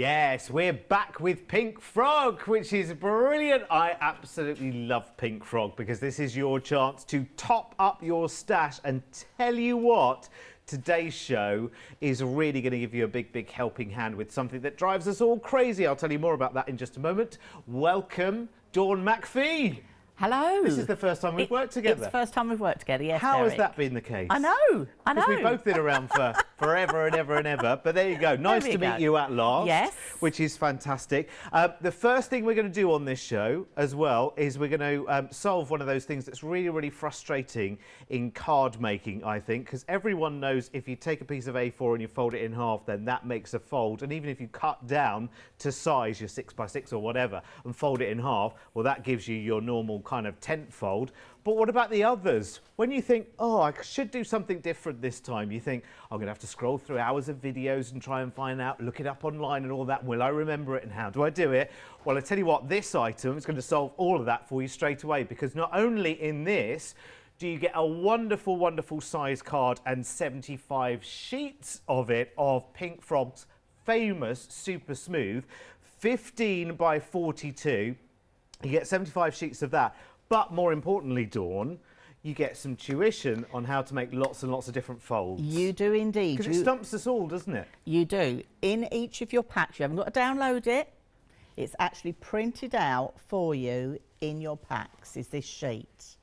Yes, we're back with Pink Frog, which is brilliant. I absolutely love Pink Frog because this is your chance to top up your stash. And tell you what, today's show is really going to give you a big helping hand with something that drives us all crazy. I'll tell you more about that in just a moment. Welcome, Dawn Macfie. Hello. This is the first time we've worked together. It's the first time we've worked together, yes, How Derek. has that been the case? I know. Because we've both been around for forever and ever and ever. But there you go. Nice to meet you at last. Yes. Which is fantastic. The first thing we're going to do on this show as well is we're going to solve one of those things that's really frustrating in card making, I think, because everyone knows if you take a piece of A4 and you fold it in half, then that makes a fold. And even if you cut down to size, your 6x6 or whatever, and fold it in half, well, that gives you your normal kind of tent fold. But what about the others? When you think, oh, I should do something different this time, you think, I'm going to have to scroll through hours of videos and try and find out, look it up online and all that. Will I remember it and how do I do it? Well, I tell you what, this item is going to solve all of that for you straight away, because not only in this do you get a wonderful size card and 75 sheets of it of Pink Frog's famous Super Smooth 15 by 42. You get 75 sheets of that. But more importantly, Dawn, you get some tuition on how to make lots and lots of different folds. You do indeed. Because it stumps us all, doesn't it? You do. In each of your packs, you haven't got to download it. It's actually printed out for you in your packs, is this sheet.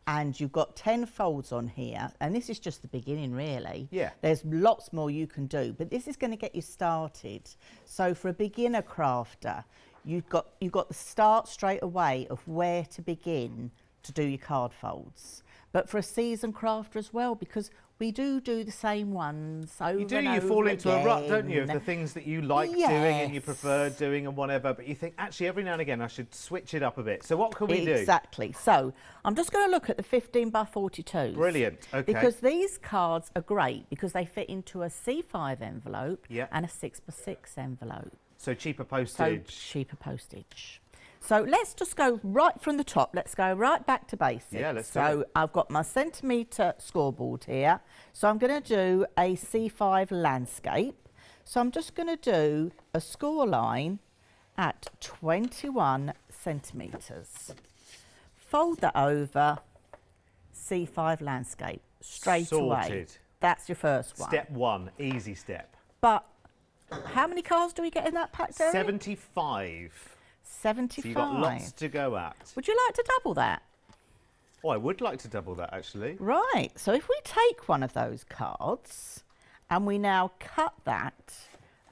And you've got 10 folds on here. And this is just the beginning, really. Yeah. There's lots more you can do. But this is going to get you started. So for a beginner crafter, you've got the start straight away of where to begin to do your card folds. But for a seasoned crafter as well, because we do the same ones over You do, and you over fall into again. a rut, don't you, of the things that you like doing and you prefer doing and whatever, but you think, actually, every now and again, I should switch it up a bit. So what can we do? Exactly. So I'm just going to look at the 15 by 42. Brilliant, okay. Because these cards are great because they fit into a C5 envelope and a 6x6 envelope. So cheaper postage. So cheaper postage. So let's just go right from the top. Let's go right back to basics. Yeah, let's do So it. I've got my centimetre scoreboard here. So I'm going to do a C5 landscape. So I'm just going to do a score line at 21 centimetres. Fold that over, C5 landscape, straight away. Sorted. That's your first one. Step one, easy step. But how many cards do we get in that pack, Derek? 75. 75. So you've got lots to go at. Would you like to double that? Oh, I would like to double that, actually. Right. So if we take one of those cards and we now cut that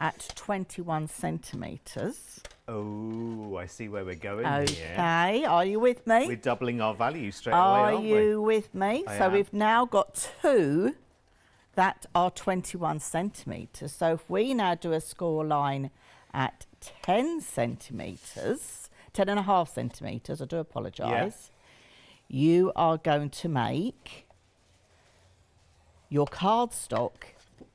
at 21 centimetres. Oh, I see where we're going here. Okay. Are you with me? We're doubling our value straight away, aren't we? Are you with me? So we've now got two that are 21 centimetres. So if we now do a score line at 10 centimetres, 10.5 centimetres, I do apologise, you are going to make your cardstock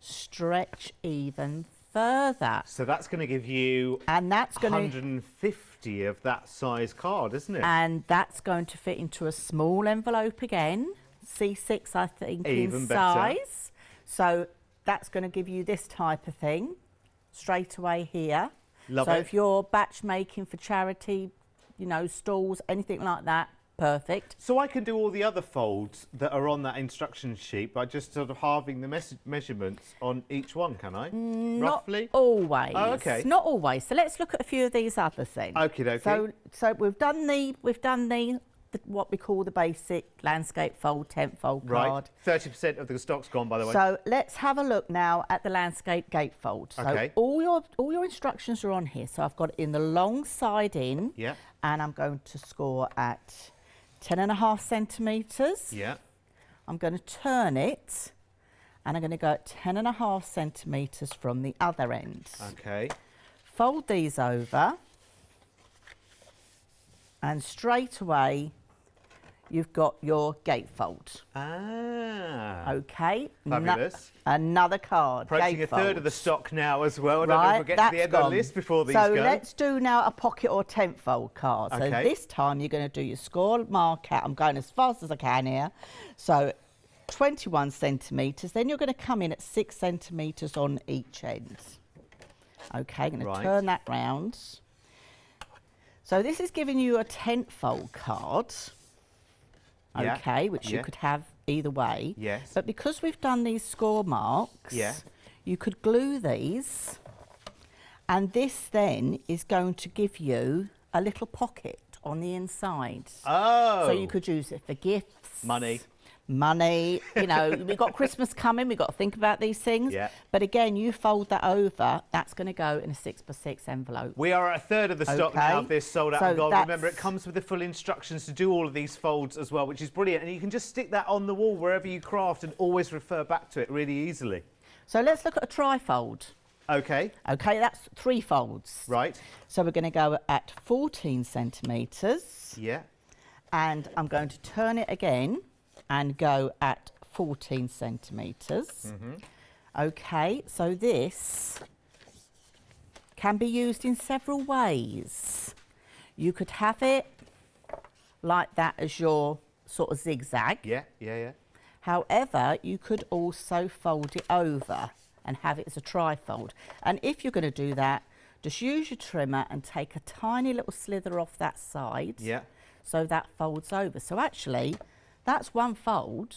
stretch even further. So that's going to give you and that's going 150 of that size card, isn't it? And that's going to fit into a small envelope again, C6 I think even in better. size. So that's going to give you this type of thing straight away here. Love so it. if you're batch making for charity, you know, stalls, anything like that, perfect. So I can do all the other folds that are on that instruction sheet by just sort of halving the measurements on each one, can I? Roughly? Not always. Oh, okay. Not always. So let's look at a few of these other things. Okie dokie. So we've done the what we call the basic landscape fold, tent fold card. Right. 30% of the stock's gone, by the way. So let's have a look now at the landscape gatefold. So okay. all your instructions are on here. So I've got it in the long side in. Yeah. And I'm going to score at 10.5 centimetres. Yeah. I'm going to turn it and I'm going to go at 10.5 centimetres from the other end. Okay. Fold these over and straight away you've got your gatefold. Ah. Okay. Fabulous. Another card. Approaching gatefold. a third of the stock now as well. I don't know Right, if we'll get to the end of the list before these go. So let's do now a pocket or tent fold card. Okay. So this time you're going to do your score mark out. I'm going as fast as I can here. So 21 centimetres. Then you're going to come in at 6 centimetres on each end. Okay, I'm going to turn that round. So this is giving you a tent fold card. Okay, which you could have either way. Yes. But because we've done these score marks, you could glue these, and this then is going to give you a little pocket on the inside. Oh. So you could use it for gifts. Money, you know, we've got Christmas coming, we've got to think about these things. Yeah. But again, you fold that over, that's going to go in a 6x6 envelope. We are at a third of the stock now of this sold out and gone. Remember, it comes with the full instructions to do all of these folds as well, which is brilliant. And you can just stick that on the wall wherever you craft and always refer back to it really easily. So let's look at a tri-fold. Okay. Okay, that's 3 folds. Right. So we're going to go at 14 centimetres. Yeah. And I'm going to turn it again and go at 14 centimetres. Okay, so this can be used in several ways. You could have it like that as your sort of zigzag. Yeah. However, you could also fold it over and have it as a tri-fold. And if you're going to do that, just use your trimmer and take a tiny little slither off that side. Yeah. So that folds over. So actually, that's 1 fold,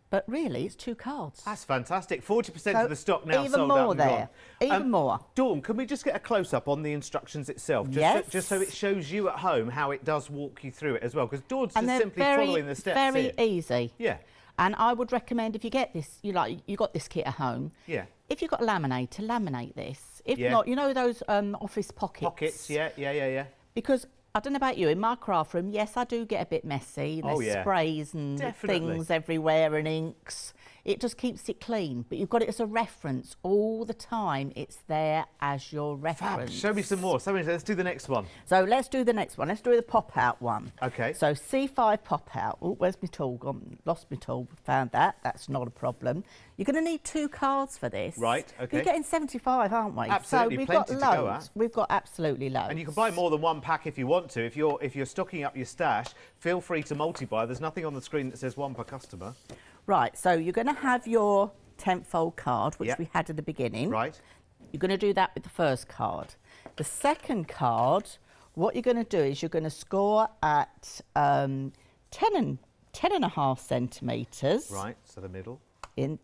but really it's 2 cards. That's fantastic. 40% of the stock now even sold more out and there. gone. Even more. Dawn, can we just get a close-up on the instructions itself? Just so it shows you at home how it does walk you through it as well, because Dawn's just simply following the steps very easy. Yeah. And I would recommend if you get this, you got this kit at home. Yeah. If you've got a laminator, laminate this. If not, you know those office pockets. Pockets, yeah. Because I don't know about you, in my craft room, yes, I do get a bit messy. There's sprays and things everywhere and inks. It just keeps it clean, but you've got it as a reference all the time. It's there as your reference. Fab. Show me some more. Let's do the next one. So let's do the next one. Let's do the pop-out one. Okay. So C5 pop-out. Oh, where's my tool gone? Lost my tool. Found that. That's not a problem. You're going to need 2 cards for this. Right, okay. You're getting 75, aren't we? Absolutely, so we've plenty got loads. to go at. We've got absolutely loads. And you can buy more than 1 pack if you want to. If you're stocking up your stash, feel free to multi-buy. There's nothing on the screen that says 1 per customer. Right, so you're going to have your tent fold card, which we had at the beginning. Right. You're going to do that with the first card. The second card, what you're going to do is you're going to score at 10.5 centimetres. Right, so the middle. And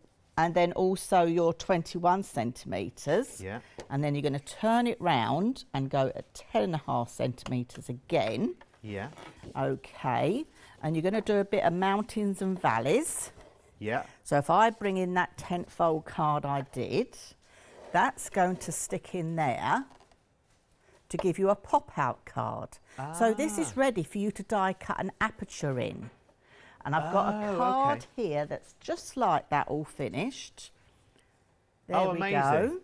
then also your 21 centimetres. Yeah. And then you're going to turn it round and go at 10.5 centimetres again. Yeah. Okay. And you're going to do a bit of mountains and valleys. Yeah. So if I bring in that tent fold card I did, that's going to stick in there to give you a pop-out card. So this is ready for you to die cut an aperture in. And I've got a card here that's just like that, all finished. There we go.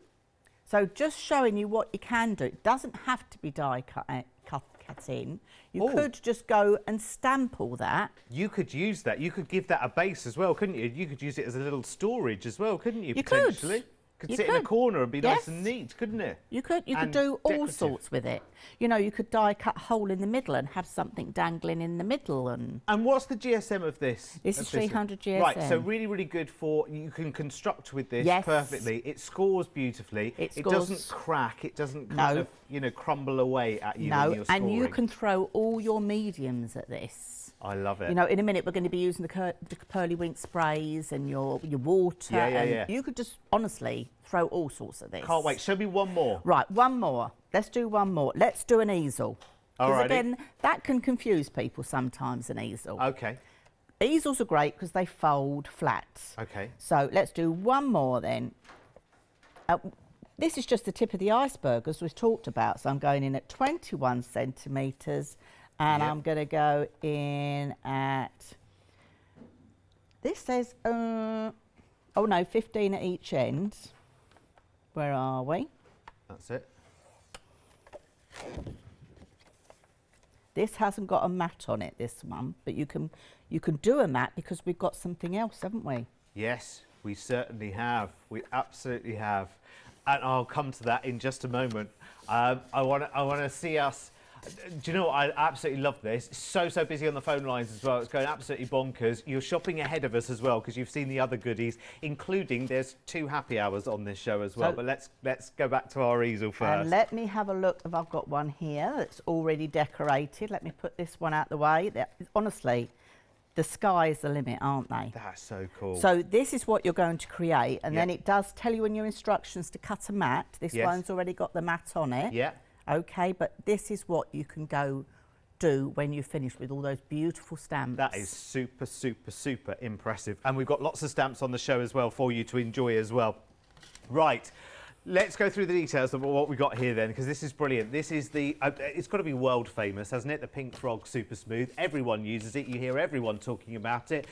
So just showing you what you can do. It doesn't have to be die cut in. You could just go and stamp all that. You could use that. You could give that a base as well, couldn't you? You could use it as a little storage as well, couldn't you? You potentially? could. Could sit in a corner and be nice and neat, couldn't it? You could do all sorts with it. You know, you could die cut a hole in the middle and have something dangling in the middle. And what's the GSM of this? This is 300 GSM. Right, so really, really good for, you can construct with this perfectly. It scores beautifully. It doesn't crack. It doesn't kind of, crumble away at you when you're scoring. And you can throw all your mediums at this. I love it. You know, in a minute we're going to be using the Pearly Wink sprays and your water. And you could just honestly throw all sorts of this. Can't wait. Show me one more. Right, one more. Let's do one more. Let's do an easel. Because again, that can confuse people sometimes, an easel. Okay. Easels are great because they fold flat. Okay. So let's do one more then. This is just the tip of the iceberg, as we've talked about. So I'm going in at 21 centimetres. And I'm going to go in at, this says, 15 at each end. Where are we? That's it. This hasn't got a mat on it, this one, but you can do a mat because we've got something else, haven't we? Yes, we certainly have. We absolutely have. And I'll come to that in just a moment. I want to see us Do you know what? I absolutely love this. It's so busy on the phone lines as well. It's going absolutely bonkers. You're shopping ahead of us as well because you've seen the other goodies, including there's 2 happy hours on this show as well. So, but let's go back to our easel first. And let me have a look if I've got one here that's already decorated. Let me put this one out the way. Honestly, the sky's the limit, aren't they? That's so cool. So this is what you're going to create, and Yep. then it does tell you in your instructions to cut a mat. This Yes. one's already got the mat on it. Yeah. Okay, but this is what you can go do when you finish with all those beautiful stamps. That is super impressive. And we've got lots of stamps on the show as well for you to enjoy as well. Right. Let's go through the details of what we got here then, because this is brilliant. This is the, it's got to be world famous, hasn't it? The Pink Frog Super Smooth. Everyone uses it. You hear everyone talking about it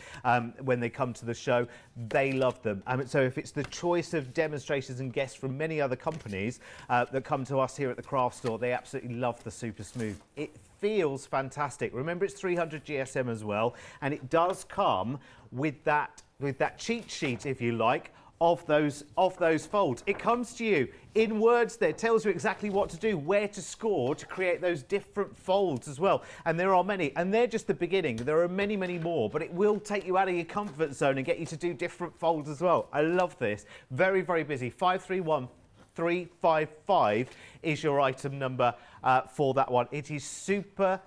when they come to the show. They love them. So if it's the choice of demonstrators and guests from many other companies that come to us here at the craft store, they absolutely love the Super Smooth. It feels fantastic. Remember, it's 300 GSM as well, and it does come with that cheat sheet, if you like, of those folds. It comes to you in words there, tells you exactly what to do, where to score to create those different folds as well. And there are many, and they're just the beginning. There are many more, but it will take you out of your comfort zone and get you to do different folds as well. I love this. Very busy. 531355 is your item number for that one. It is super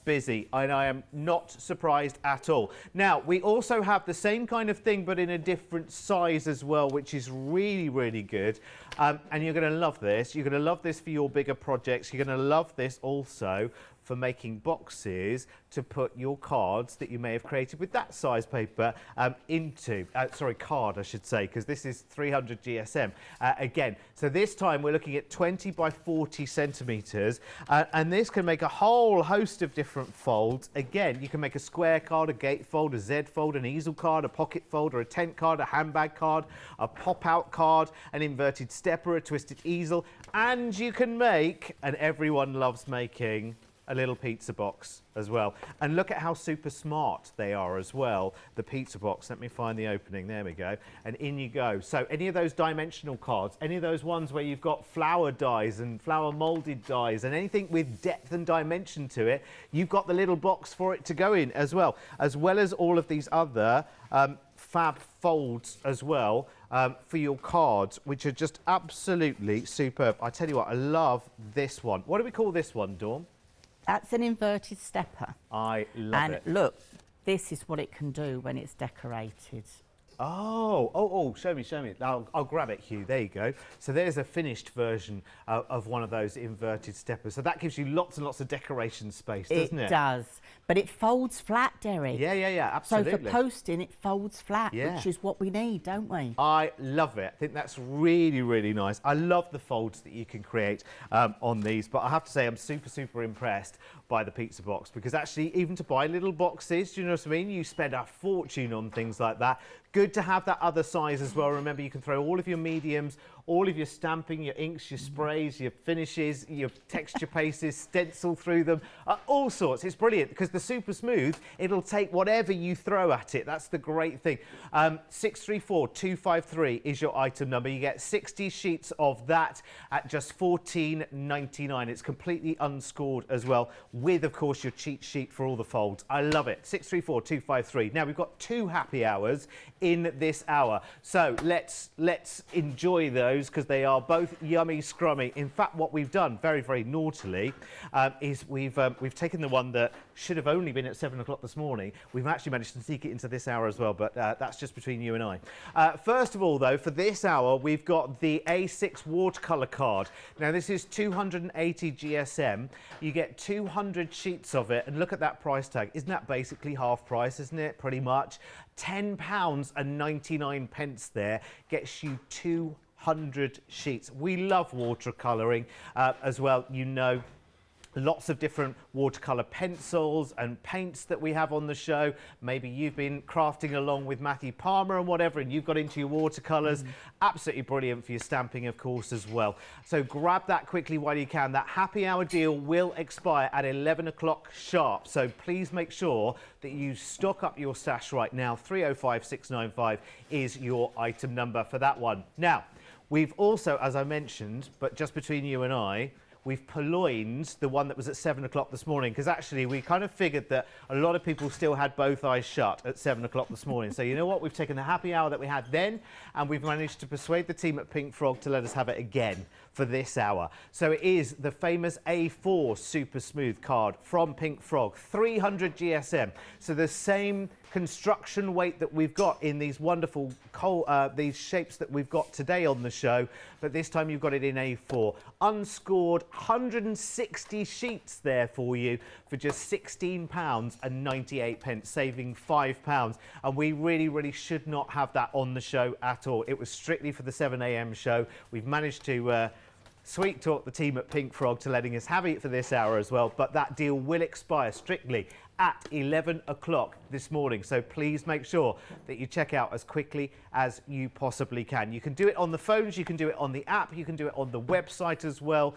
busy, and I am not surprised at all. Now, we also have the same kind of thing, but in a different size as well, which is really good. And you're going to love this. You're going to love this for your bigger projects. You're going to love this also for making boxes to put your cards that you may have created with that size paper into, card I should say, because this is 300 GSM again. So this time we're looking at 20 by 40 centimetres, and this can make a whole host of different folds. Again, you can make a square card, a gate fold, a Z fold, an easel card, a pocket folder, a tent card, a handbag card, a pop-out card, an inverted stepper, a twisted easel, and you can make, and everyone loves making, a little pizza box as well. And look at how super smart they are as well, the pizza box. Let me find the opening. There we go. And in you go. So any of those dimensional cards, any of those ones where you've got flower dies and flower molded dies and anything with depth and dimension to it, you've got the little box for it to go in as well as all of these other fab folds as well for your cards, which are just absolutely superb. I tell you what, I love this one. What do we call this one, Dawn? That's an inverted stepper. I love it. And look, this is what it can do when it's decorated. Oh, show me. I'll grab it, Hugh. There you go. So there's a finished version of one of those inverted steppers. So that gives you lots and lots of decoration space, doesn't it? It does. But it folds flat, Derek. Yeah, absolutely. So for posting, it folds flat, Yeah. which is what we need, don't we? I love it. I think that's really nice. I love the folds that you can create on these, but I have to say I'm super impressed by the pizza box, because actually even to buy little boxes, do you know what I mean? You spend a fortune on things like that. Good to have that other size as well. Remember, you can throw all of your mediums, all of your stamping, your inks, your sprays, your finishes, your texture pastes, stencil through them, all sorts. It's brilliant because the Super Smooth, it'll take whatever you throw at it. That's the great thing. 634253 is your item number. You get 60 sheets of that at just $14.99. It's completely unscored as well, with, of course, your cheat sheet for all the folds. I love it. 634253. Now, we've got 2 happy hours in this hour, so let's enjoy those, because they are both yummy scrummy. In fact, what we've done very naughtily is we've taken the one that should have only been at 7 o'clock this morning. We've actually managed to sneak it into this hour as well, but that's just between you and I. First of all, though, for this hour, we've got the A6 watercolour card. Now, this is 280 GSM. You get 200 sheets of it, and look at that price tag. Isn't that basically half price, isn't it? Pretty much. £10.99 there gets you 200 sheets. We love watercolouring as well, you know. Lots of different watercolour pencils and paints that we have on the show. Maybe you've been crafting along with Matthew Palmer and whatever, and you've got into your watercolours. Absolutely brilliant for your stamping, of course, as well. So grab that quickly while you can. That happy hour deal will expire at 11 o'clock sharp. So please make sure that you stock up your stash right now. 305695 is your item number for that one. Now, we've also, as I mentioned, but just between you and I, we've purloined the one that was at 7 o'clock this morning, because actually we kind of figured that a lot of people still had both eyes shut at 7 o'clock this morning. So you know what? We've taken the happy hour that we had then, and we've managed to persuade the team at Pink Frog to let us have it again for this hour. So it is the famous A4 Super Smooth card from Pink Frog, 300 GSM. So the same construction weight that we've got in these wonderful these shapes that we've got today on the show, but this time you've got it in A4. Unscored, 160 sheets there for you for just £16.98, saving £5. And we really should not have that on the show at all. It was strictly for the 7 a.m. show. We've managed to sweet talk the team at Pink Frog to letting us have it for this hour as well, but that deal will expire strictly at 11 o'clock this morning. So please make sure that you check out as quickly as you possibly can. You can do it on the phones, you can do it on the app, you can do it on the website as well.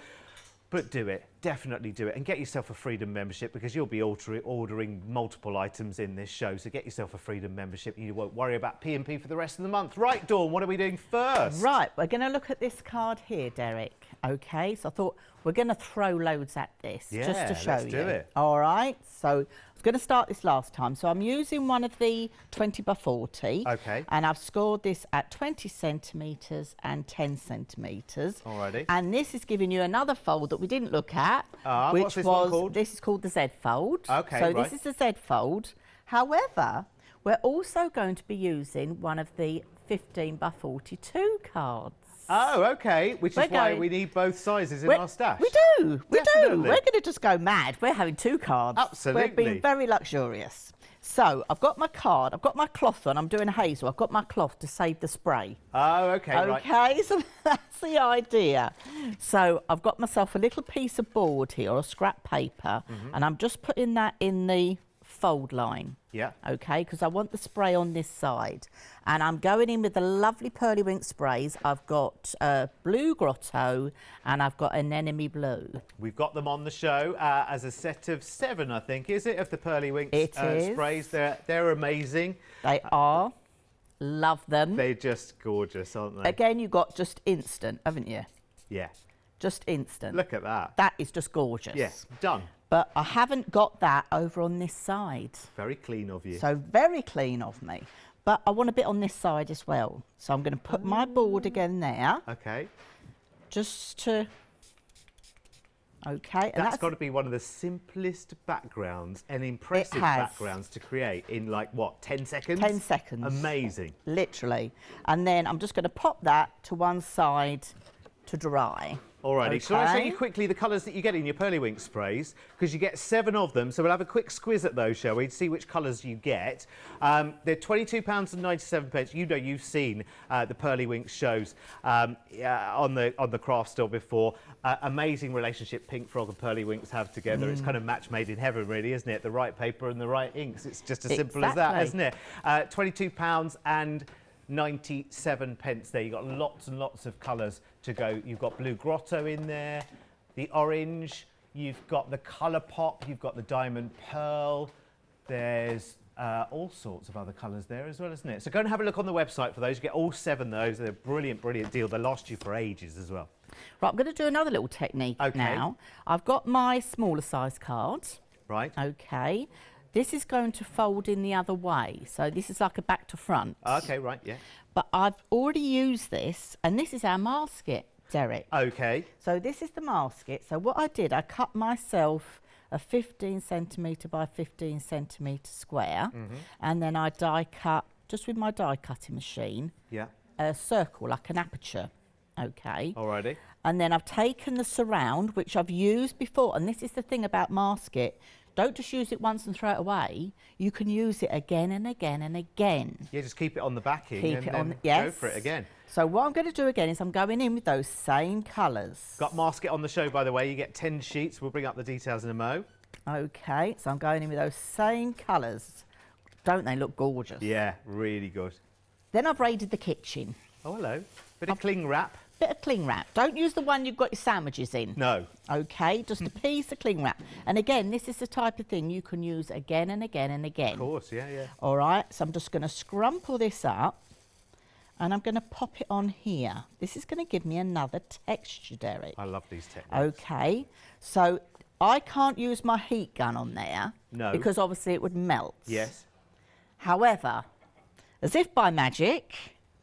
But do it, definitely do it, and get yourself a Freedom membership, because you'll be ordering multiple items in this show. So get yourself a Freedom membership. You won't worry about P&P for the rest of the month. Right, Dawn, what are we doing first? Right, we're going to look at this card here, Derek. Okay, so I thought we're going to throw loads at this just to show you. Let's do it. All right, so I was going to start this last time. So I'm using one of the 20 by 40. Okay. And I've scored this at 20 centimetres and 10 centimetres. Alrighty. And this is giving you another fold that we didn't look at. Which what's this one called? This is called the Z fold. Okay, so right. this is the Z fold. However, we're also going to be using one of the 15 by 42 cards. Oh, okay. Which is why we need both sizes in our stash. We do. We do. We're going to just go mad. We're having two cards. Absolutely. We're being very luxurious. So I've got my card. I've got my cloth on. I'm doing hazel. I've got my cloth to save the spray. Oh, okay. Right. Okay, so that's the idea. So I've got myself a little piece of board here, or scrap paper, and I'm just putting that in the fold line. Yeah. Okay, because I want the spray on this side. And I'm going in with the lovely Pearly Wink sprays. I've got Blue Grotto and I've got Anemone Blue. We've got them on the show as a set of 7, I think, is it, of the Pearly Wink sprays. They're amazing. They are. Love them. They're just gorgeous, aren't they? Again, you've got just instant, haven't you? Yeah. Just instant. Look at that. That is just gorgeous. Yes, done. But I haven't got that over on this side. Very clean of you. So very clean of me. But I want a bit on this side as well. So I'm going to put my board again there. Okay. Just to... Okay. And that's got to be one of the simplest backgrounds and impressive backgrounds to create in, like, what, 10 seconds? 10 seconds. Amazing. Literally. And then I'm just going to pop that to one side to dry. Alrighty, Okay. so I'll show you quickly the colours that you get in your Pearly Wink sprays, because you get 7 of them, so we'll have a quick squiz at those, shall we, to see which colours you get. They're £22.97. You know, you've seen the Pearly Wink shows on the craft store before. Amazing relationship Pink Frog and Pearly Winks have together. It's kind of match made in heaven, really, isn't it? The right paper and the right inks. It's just as simple as that, isn't it? £22 and 97 pence there. You've got lots and lots of colours to go. You've got Blue Grotto in there, the orange, you've got the colour pop, you've got the diamond pearl, there's all sorts of other colours there as well, isn't it? So go and have a look on the website for those. You get all 7 of those. They're a brilliant, brilliant deal. They last you for ages as well. Right, I'm going to do another little technique now. I've got my smaller size cards. Right. Okay. This is going to fold in the other way. So this is like a back to front. Okay, right, yeah. But I've already used this, and this is our masket, Derek. Okay. So this is the masket. So what I did, I cut myself a 15 centimetre by 15 centimetre square, and then I die cut, just with my die cutting machine, a circle, like an aperture. Okay. Alrighty. And then I've taken the surround, which I've used before, and this is the thing about masket. Don't just use it once and throw it away. You can use it again and again and again. Yeah, just keep it on the backing Keep it on, then yes. go for it again. So what I'm going to do again is I'm going in with those same colours. Got Masket on the show, by the way. You get 10 sheets. We'll bring up the details in a mo. Okay, so I'm going in with those same colours. Don't they look gorgeous? Yeah, really good. Then I've raided the kitchen. Oh, hello. Bit of cling wrap. Bit of cling wrap. Don't use the one you've got your sandwiches in. No. Okay, just a piece of cling wrap. And again, this is the type of thing you can use again and again and again. Of course, yeah, yeah. All right, so I'm just going to scrumple this up. And I'm going to pop it on here. This is going to give me another texture, Derek. I love these techniques. Okay, so I can't use my heat gun on there. No. Because obviously it would melt. Yes. However, as if by magic,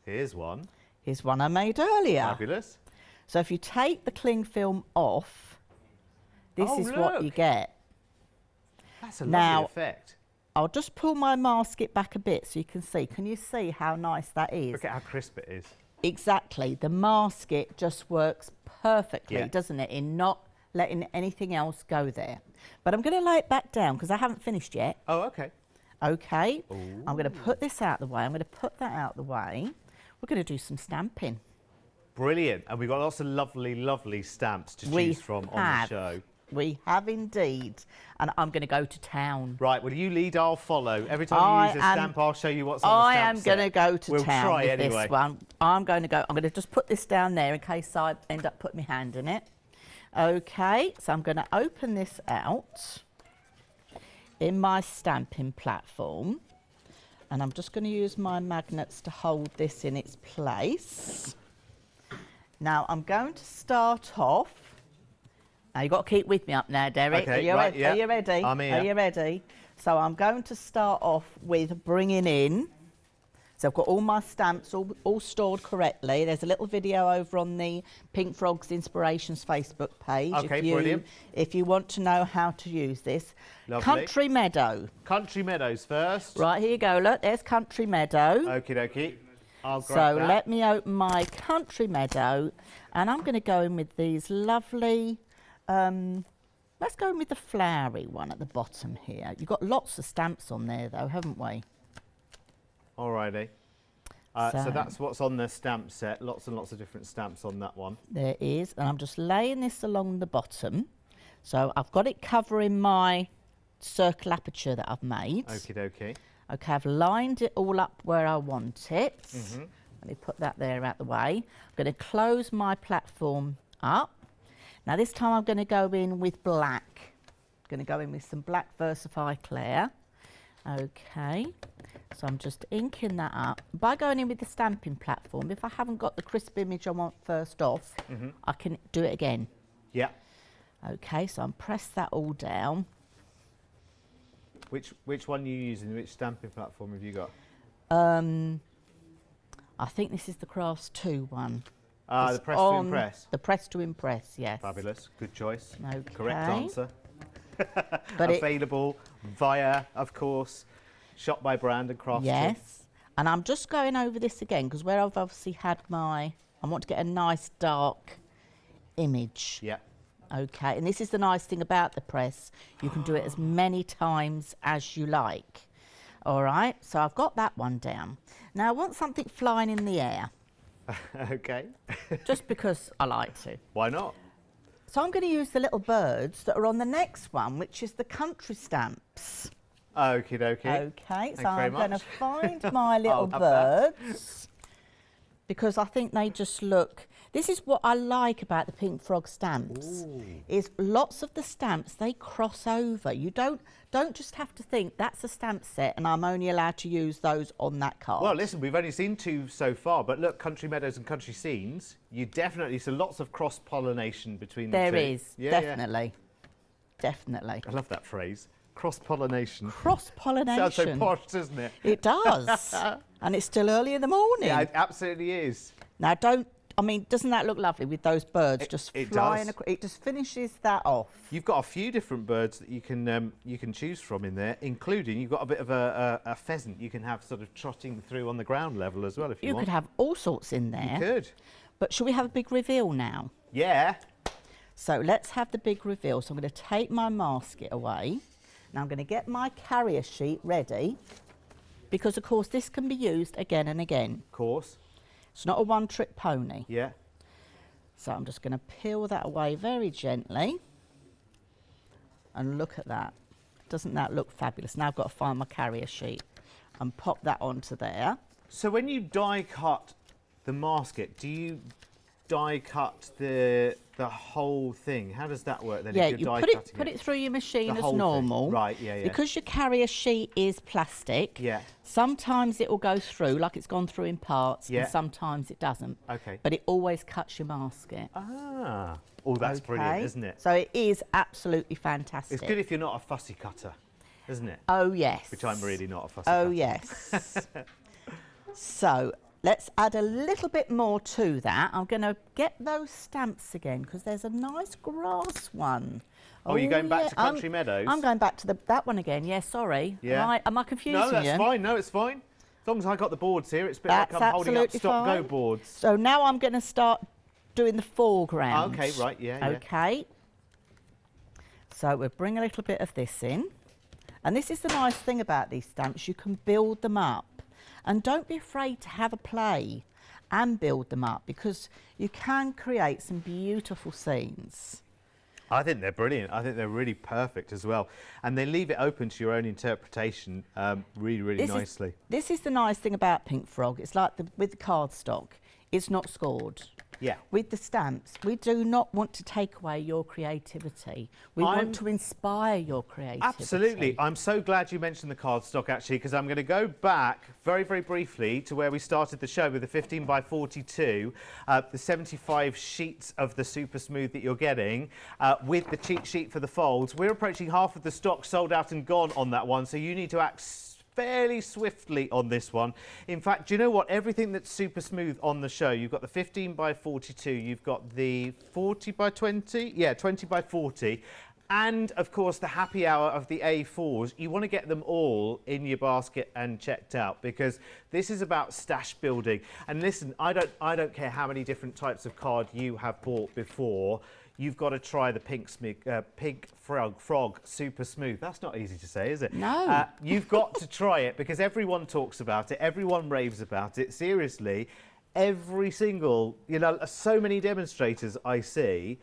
Here's one. here's one I made earlier. Fabulous. So if you take the cling film off, this Oh, is what look. you get. That's a Now- lovely effect. I'll just pull my masket back a bit so you can see. Can you see how nice that is? Look at how crisp it is. Exactly. The masket just works perfectly, Yeah. doesn't it, in not letting anything else go there. But I'm going to lay it back down because I haven't finished yet. Oh, okay. Okay. I'm going to put this out the way. I'm going to put that out the way. We're going to do some stamping. Brilliant. And we've got lots of lovely, lovely stamps to We choose from on the have. show. We have indeed. And I'm going to go to town. Right, well, you lead, I'll follow. Every time I you use a am- stamp, I'll show you what's on the I stamp am going to set. go to We'll town try with anyway. this one. I'm going to just put this down there in case I end up putting my hand in it. Okay, so I'm going to open this out in my stamping platform. And I'm just going to use my magnets to hold this in its place. Now I'm going to start off. Now you've got to keep with me up now, Derek. Okay, Are you, right, yeah. Are you ready? I'm here. Are you ready? So I'm going to start off with bringing in. So I've got all my stamps all stored correctly. There's a little video over on the Pink Frogs Inspirations Facebook page. Okay, brilliant. If you want to know how to use this. Lovely. Country Meadow. Country Meadows first. Right, here you go. Look, there's Country Meadow. Okie dokie. I'll So grab that. let me open my Country Meadow, and I'm going to go in with these lovely, let's go in with the flowery one at the bottom here. You've got lots of stamps on there though, haven't we? Alrighty. So So- that's what's on the stamp set. Lots and lots of different stamps on that one. There is, and I'm just laying this along the bottom. So I've got it covering my circle aperture that I've made. Okie dokie. Okay, I've lined it all up where I want it. Let me put that there out the way. I'm going to close my platform up. Now this time I'm going to go in with black. I'm going to go in with some black Versify Clair. Okay, so I'm just inking that up. By going in with the stamping platform, if I haven't got the crisp image I want first off, I can do it again. Yeah. Okay, so I'm press that all down. Which one are you using? Which stamping platform have you got? I think this is the Crafts 2 one. The It's Press to on Impress. The Press to Impress, yes. Fabulous. Good choice. Okay. Correct answer. But it, Available via, of course, Shop by Brand and Crafts. yes. And I'm just going over this again because where I've obviously had my, I want to get a nice dark image. Yeah. Okay, and this is the nice thing about the press. You can do it as many times as you like. All right, so I've got that one down. Now I want something flying in the air, Okay. just because I like to. Why not? So I'm going to use the little birds that are on the next one, which is the country stamps. Okie dokie. Okay, so Thanks very I'm going to much. find my little have that. birds because I think they just look. This is what I like about the Pink Frog stamps. Is lots of the stamps they cross over. You don't just have to think that's a stamp set and I'm only allowed to use those on that card. Well, listen, we've only seen 2 so far, but look, Country Meadows and Country Scenes, you definitely, so lots of cross-pollination between the two. There is, Yeah, definitely. Definitely. I love that phrase, cross-pollination. Cross-pollination. Sounds so posh, doesn't it? It does. And it's still early in the morning. Yeah, it absolutely is. Now, doesn't that look lovely with those birds just it flying does. across? It just finishes that off. You've got a few different birds that you can choose from in there, including you've got a bit of a pheasant you can have sort of trotting through on the ground level as well if you You want. could have all sorts in there. You could. But shall we have a big reveal now? Yeah. So let's have the big reveal. So I'm going to take my masket away. Now I'm going to get my carrier sheet ready because, of course, this can be used again and again. Of course. It's not a one-trick pony. Yeah. So I'm just going to peel that away very gently. And look at that. Doesn't that look fabulous? Now I've got to find my carrier sheet and pop that onto there. So when you die cut the masket, do you die cut the whole thing? How does that work then? Yeah, if you you're put it through your machine the as whole normal. thing. Right, yeah, yeah. Because your carrier sheet is plastic, Yeah. sometimes it will go through, like it's gone through in parts, Yeah. and sometimes it doesn't. Okay. But it always cuts your basket. Ah. Oh, that's brilliant, isn't it? So it is absolutely fantastic. It's good if you're not a fussy cutter, isn't it? Oh, yes. Which I'm really not a fussy cutter. Oh, yes. So let's add a little bit more to that. I'm going to get those stamps again because there's a nice grass one. Oh, you're going back to Country Meadows? I'm going back to that one again. Yeah, sorry. Yeah. Am I confusing you? No, that's fine. No, it's fine. As long as I got the boards here, it's a bit like I'm holding up stop-go boards. So now I'm going to start doing the foreground. Okay, right, yeah. Okay. So we'll bring a little bit of this in. And this is the nice thing about these stamps. You can build them up. And don't be afraid to have a play and build them up because you can create some beautiful scenes. I think they're brilliant. I think they're really perfect as well. And they leave it open to your own interpretation really, really nicely. This is the nice thing about Pink Frog. It's like with the cardstock, it's not scored. Yeah. With the stamps, we do not want to take away your creativity. We want to inspire your creativity. Absolutely. I'm so glad you mentioned the cardstock, actually, because I'm going to go back very, very briefly to where we started the show with the 15 by 42, the 75 sheets of the Super Smooth that you're getting, with the cheat sheet for the folds. We're approaching half of the stock sold out and gone on that one, so you need to act fairly swiftly on this one. In fact, do you know what? Everything that's Super Smooth on the show, you've got the 15 by 42, you've got the 40 by 20, yeah, 20 by 40, and of course the happy hour of the A4s. You want to get them all in your basket and checked out because this is about stash building. And listen, I don't care how many different types of card you have bought before. You've got to try the Pink Frog Super Smooth. That's not easy to say, is it? No. You've got to try it because everyone talks about it. Everyone raves about it. Seriously, every single, so many demonstrators I see,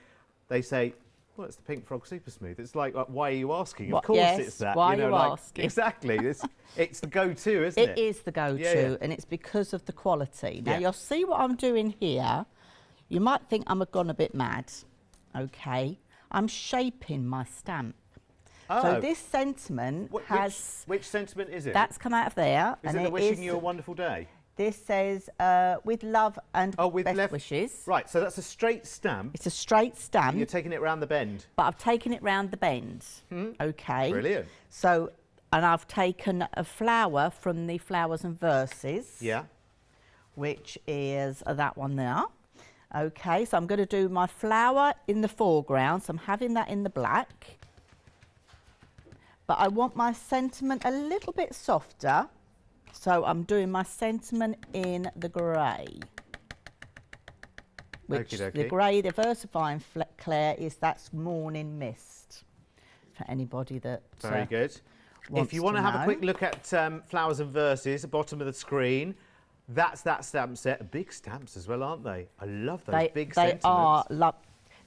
they say, well, it's the Pink Frog Super Smooth. It's like why are you asking? Of course it's that. Why are you asking? Exactly. It's the go-to, isn't it? It is the go-to, and it's because of the quality. Now, you'll see what I'm doing here. You might think I'm gone a bit mad. Okay, I'm shaping my stamp. Oh. So this sentiment has... Which sentiment is it? That's come out of there. Is it the wishing you a wonderful day? This says, with love and best wishes. Right, so that's a straight stamp. It's a straight stamp. And you're taking it round the bend. But I've taken it round the bend. Okay. Brilliant. So, and I've taken a flower from the Flowers and Verses. Yeah. Which is that one there. Okay, so I'm going to do my flower in the foreground, so I'm having that in the black. But I want my sentiment a little bit softer, so I'm doing my sentiment in the grey. Which the grey, the Versifying Claire, that's Morning Mist, for anybody that Very good. If you want to have a quick look at Flowers and Verses, the bottom of the screen, that's that stamp set. Big stamps as well, aren't they? I love those big sentiments. They are.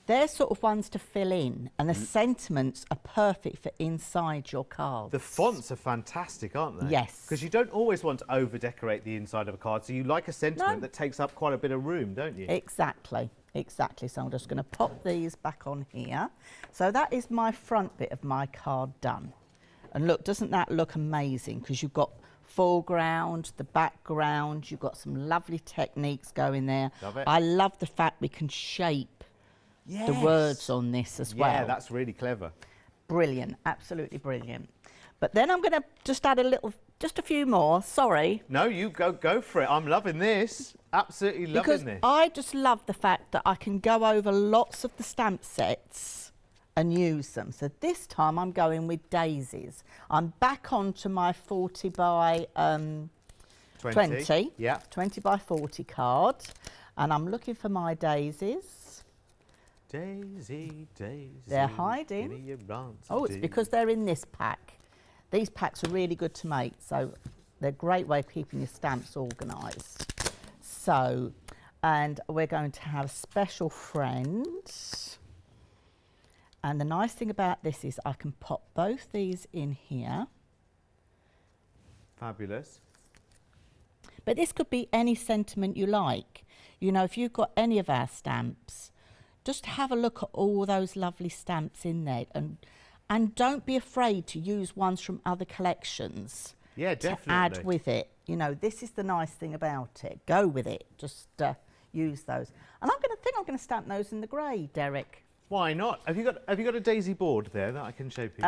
They're sort of ones to fill in, and the sentiments are perfect for inside your cards. The fonts are fantastic, aren't they? Yes. Because you don't always want to over-decorate the inside of a card, so you like a sentiment that takes up quite a bit of room, don't you? Exactly. Exactly. So I'm just going to pop these back on here. So that is my front bit of my card done. And look, doesn't that look amazing? Because you've got foreground, the background, you've got some lovely techniques going there. Love it. I love the fact we can shape the words on this as well. Yeah, that's really clever. Brilliant, absolutely brilliant. But then I'm going to just add just a few more, sorry. No, you go for it. I'm loving this. Absolutely loving this. I just love the fact that I can go over lots of the stamp sets and use them. So this time I'm going with daisies. I'm back onto my 40 by 20. Yeah. 20 by 40 card. And I'm looking for my daisies. Daisy, daisy. They're hiding. Oh, it's because they're in this pack. These packs are really good to make. So they're a great way of keeping your stamps organised. So, and we're going to have special friends. And the nice thing about this is I can pop both these in here. Fabulous. But this could be any sentiment you like. You know, if you've got any of our stamps, just have a look at all those lovely stamps in there, and don't be afraid to use ones from other collections. Yeah, definitely. To add with it. You know, this is the nice thing about it. Go with it. Just use those. And I'm going to stamp those in the grey, Derek. Why not? Have you got a daisy board there that I can show people?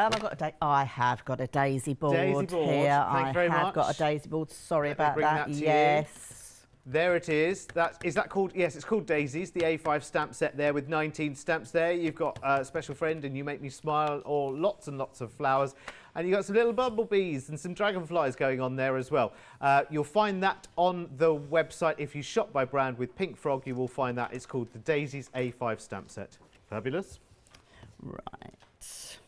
I have got a daisy board, here. Thank you very much. I have got a daisy board. Sorry about bring that. that to Yes. There it is. Is that called? Yes, it's called Daisies. The A5 stamp set there with 19 stamps there. You've got a Special Friend and You Make Me Smile, or lots and lots of flowers. And you've got some little bumblebees and some dragonflies going on there as well. You'll find that on the website. If you shop by brand with Pink Frog, you will find that. It's called the Daisies A5 stamp set. Fabulous. Right.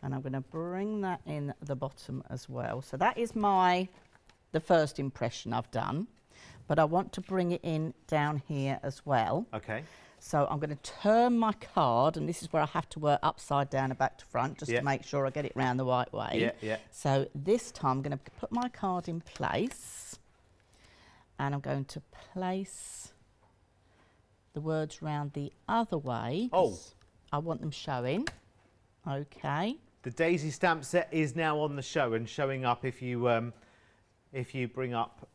And I'm going to bring that in the bottom as well. So that is the first impression I've done. But I want to bring it in down here as well. Okay. So I'm going to turn my card, and this is where I have to work upside down and back to front, just to make sure I get it round the right way. Yeah, yeah. So this time I'm going to put my card in place, and I'm going to place the words round the other way. Oh. I want them showing. Okay. The Daisy stamp set is now on the show and showing up if you bring up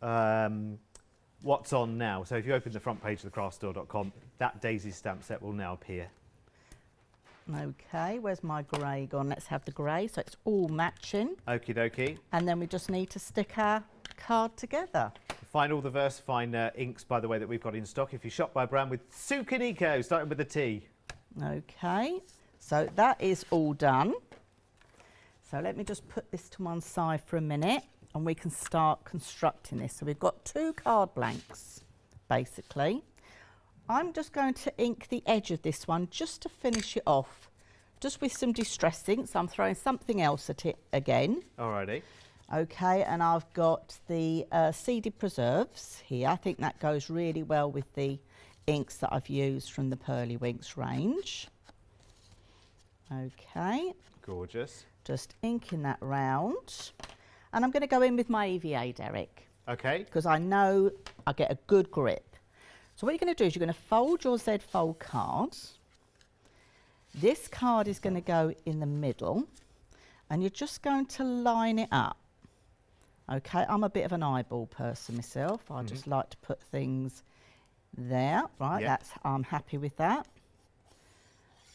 what's on now. So if you open the front page of thecraftstore.com, that Daisy stamp set will now appear. Okay, where's my grey gone? Let's have the grey, so it's all matching. Okie dokie. And then we just need to stick our card together. Find all the VersaFine inks, by the way, that we've got in stock if you shop by brand with Sukaniko, starting with the T. Okay, so that is all done. So let me just put this to one side for a minute, and we can start constructing this. So we've got 2 card blanks, basically. I'm just going to ink the edge of this one just to finish it off, just with some distress ink. So I'm throwing something else at it again. Alrighty. Okay, and I've got the seeded preserves here. I think that goes really well with the inks that I've used from the Pearly Winks range. Okay. Gorgeous. Just inking that round. And I'm going to go in with my EVA, Derek. Okay. Because I know I get a good grip. So what you're going to do is you're going to fold your Z fold card. This card is going to go in the middle, and you're just going to line it up. Okay, I'm a bit of an eyeball person myself. I just like to put things there. Right, I'm happy with that.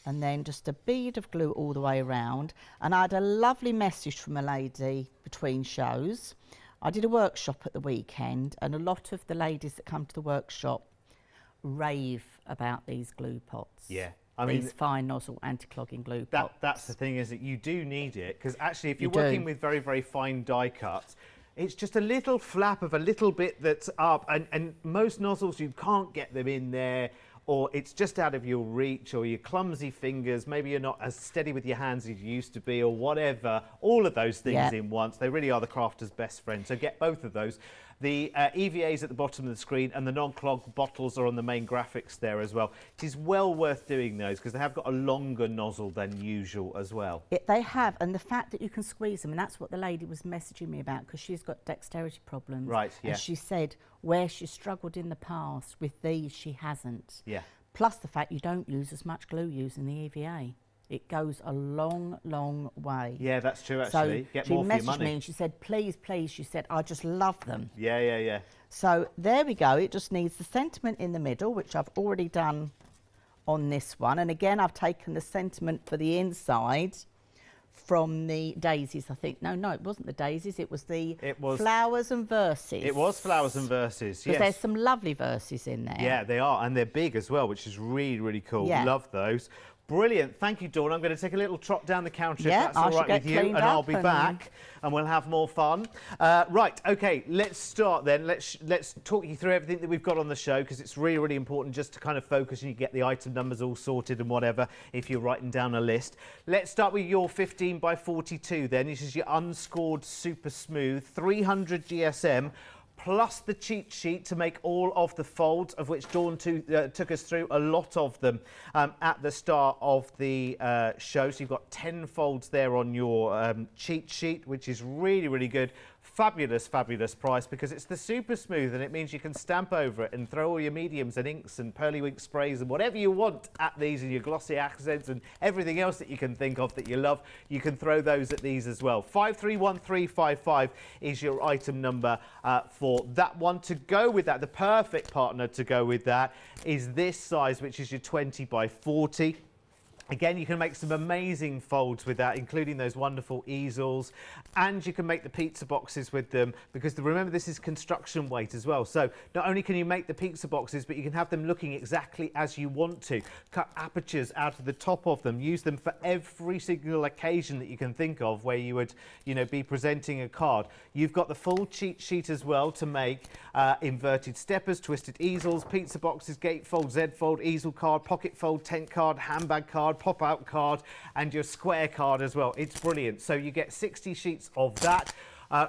And then just a bead of glue all the way around. And I had a lovely message from a lady between shows. I did a workshop at the weekend, and a lot of the ladies that come to the workshop rave about these glue pots. Yeah. These fine nozzle anti-clogging glue pots. That's the thing, is that you do need it, because actually if you're working with very, very fine die cuts, it's just a little flap of a little bit that's up, and most nozzles you can't get them in there, or it's just out of your reach, or your clumsy fingers, maybe you're not as steady with your hands as you used to be, or whatever. All of those things in once. They really are the crafter's best friend. So get both of those. The EVA's at the bottom of the screen, and the non-clog bottles are on the main graphics there as well. It is well worth doing those, because they have got a longer nozzle than usual as well. They have, and the fact that you can squeeze them, and that's what the lady was messaging me about, because she's got dexterity problems. Right, yeah. And she said where she struggled in the past, with these she hasn't. Yeah. Plus the fact you don't use as much glue using the EVA. It goes a long, long way. Yeah, that's true, actually. So get more for your money. She messaged me and she said, please, please, she said, I just love them. Yeah, yeah, yeah. So there we go. It just needs the sentiment in the middle, which I've already done on this one. And again, I've taken the sentiment for the inside from the daisies, I think. No, it wasn't the daisies. It was the flowers and verses. It was flowers and verses, yes. Because there's some lovely verses in there. Yeah, they are. And they're big as well, which is really, really cool. Yeah. Love those. Brilliant. Thank you, Dawn. I'm going to take a little trot down the counter, Yeah, if that's all right with you, and I'll be back, and we'll have more fun. Right, OK, let's start then. Let's talk you through everything that we've got on the show, because it's really, really important just to kind of focus and you get the item numbers all sorted and whatever, if you're writing down a list. Let's start with your 15 by 42 then. This is your unscored super smooth 300 GSM. Plus the cheat sheet to make all of the folds, of which Dawn took us through a lot of them at the start of the show. So you've got 10 folds there on your cheat sheet, which is really, really good Fabulous, fabulous price because it's the super smooth and it means you can stamp over it and throw all your mediums and inks and pearlywink sprays and whatever you want at these and your glossy accents and everything else that you can think of that you love, you can throw those at these as well. 531355 is your item number for that one. To go with that, the perfect partner to go with that is this size, which is your 20 by 40. Again, you can make some amazing folds with that, including those wonderful easels, and you can make the pizza boxes with them because remember this is construction weight as well. So not only can you make the pizza boxes, but you can have them looking exactly as you want to. Cut apertures out of the top of them, use them for every single occasion that you can think of where you would, be presenting a card. You've got the full cheat sheet as well to make inverted steppers, twisted easels, pizza boxes, gatefold, Z-fold, easel card, pocket fold, tent card, handbag card, pop-out card and your square card as well. It's brilliant. So you get 60 sheets of that.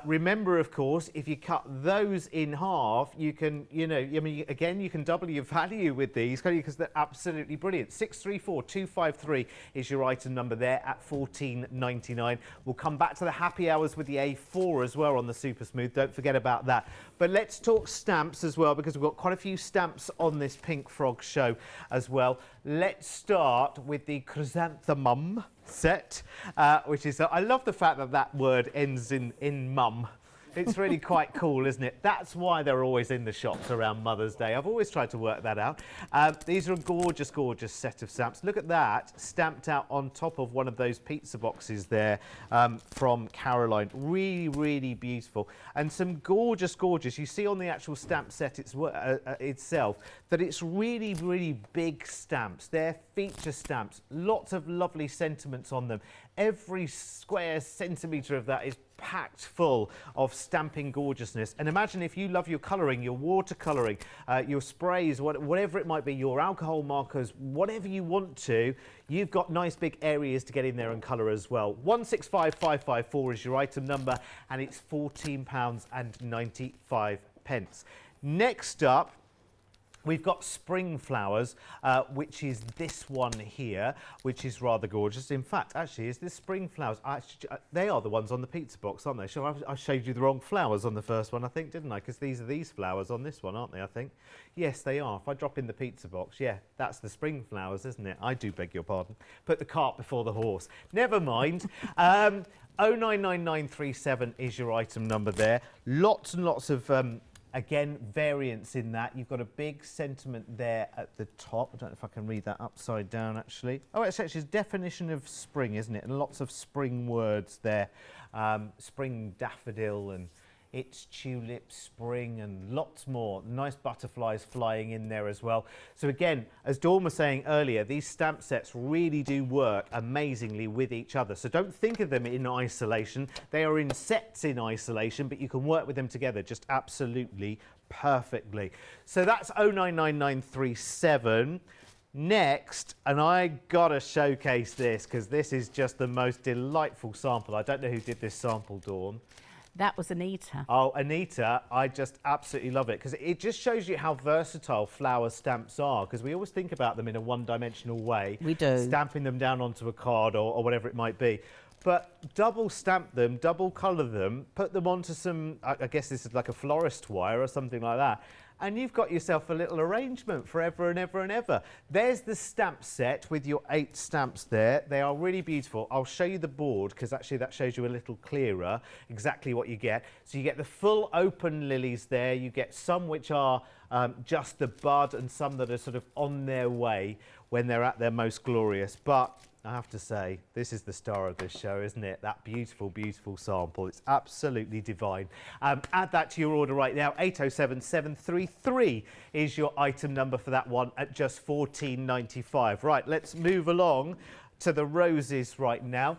Remember, of course, if you cut those in half, you can, again, you can double your value with these because they're absolutely brilliant. 634253 is your item number there at $14.99. We'll come back to the happy hours with the A4 as well on the Super Smooth. Don't forget about that. But let's talk stamps as well because we've got quite a few stamps on this Pink Frog show as well. Let's start with the chrysanthemum set, which is, I love the fact that that word ends in mum. It's really quite cool, isn't it? That's why they're always in the shops around Mother's Day. I've always tried to work that out. These are a gorgeous, gorgeous set of stamps. Look at that, stamped out on top of one of those pizza boxes there from Caroline. Really, really beautiful. And some gorgeous, gorgeous. You see on the actual stamp set itself that it's really, really big stamps. They're feature stamps. Lots of lovely sentiments on them. Every square centimetre of that is packed full of stamping gorgeousness. And imagine if you love your colouring, your watercolouring, your sprays, whatever it might be, your alcohol markers, whatever you want to, you've got nice big areas to get in there and colour as well. 165554 is your item number and it's £14.95. Next up, we've got spring flowers, which is this one here, which is rather gorgeous. In fact, actually, is this spring flowers? They are the ones on the pizza box, aren't they? Sure, I showed you the wrong flowers on the first one, I think, didn't I? Because these are these flowers on this one, aren't they, I think? Yes, they are. If I drop in the pizza box, yeah, that's the spring flowers, isn't it? I do beg your pardon. Put the cart before the horse. Never mind. 099937 is your item number there. Lots and lots of... again, variants in that. You've got a big sentiment there at the top. I don't know if I can read that upside down, actually. Oh, it's actually a definition of spring, isn't it? And lots of spring words there. Spring daffodil and it's tulip spring and lots more. Nice butterflies flying in there as well. So again, as Dawn was saying earlier, these stamp sets really do work amazingly with each other. So don't think of them in isolation. They are in sets in isolation, but you can work with them together just absolutely perfectly. So that's 099937. Next, and I gotta showcase this because this is just the most delightful sample. I don't know who did this sample, Dawn. That was Anita. Oh, Anita, I just absolutely love it because it just shows you how versatile flower stamps are because we always think about them in a one-dimensional way. We do. Stamping them down onto a card or whatever it might be. But double stamp them, double colour them, put them onto some, I guess this is like a florist wire or something like that, and you've got yourself a little arrangement forever and ever and ever. There's the stamp set with your 8 stamps there. They are really beautiful. I'll show you the board because actually that shows you a little clearer exactly what you get. So you get the full open lilies there. You get some which are just the bud and some that are sort of on their way when they're at their most glorious. But I have to say, this is the star of this show, isn't it? That beautiful, beautiful sample. It's absolutely divine. Add that to your order right now. 807733 is your item number for that one at just $14.95. Right, let's move along to the roses right now.